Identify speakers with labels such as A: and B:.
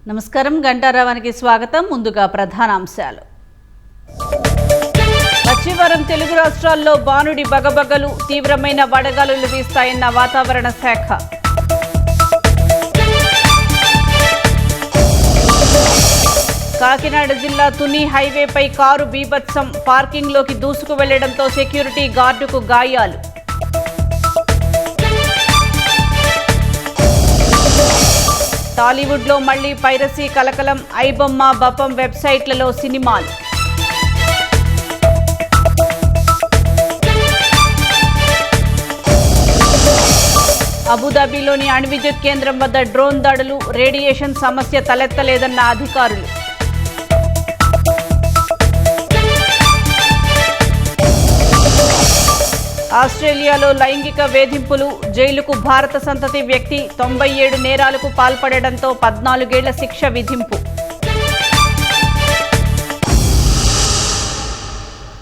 A: నమస్కారం. గంటారావానికి స్వాగతం. ముందుగా ప్రధానాంశాలు. పశ్చిమవరం తెలుగు రాష్ట్రాల్లో బానుడి బగబగలు, తీవ్రమైన వడగాలులు వీస్తాయన్న వాతావరణ శాఖ. కాకినాడ జిల్లా తుని హైవేపై కారు బీభత్సం, పార్కింగ్లోకి దూసుకు వెళ్లడంతో సెక్యూరిటీ గార్డుకు గాయాలు. టాలీవుడ్లో మళ్లీ పైరసీ కలకలం, ఐబొమ్మ, బపం వెబ్సైట్లలో సినిమాలు. అబుదాబిలోని అణువిద్యుత్ కేంద్రం వద్ద డ్రోన్ దాడులు, రేడియేషన్ సమస్య తలెత్తలేదన్న అధికారులు. ఆస్ట్రేలియాలో లైంగిక వేధింపులు, జైలుకు భారత సంతతి వ్యక్తి, 97 నేరాలకు పాల్పడడంతో 14 ఏళ్ల శిక్ష విధింపు.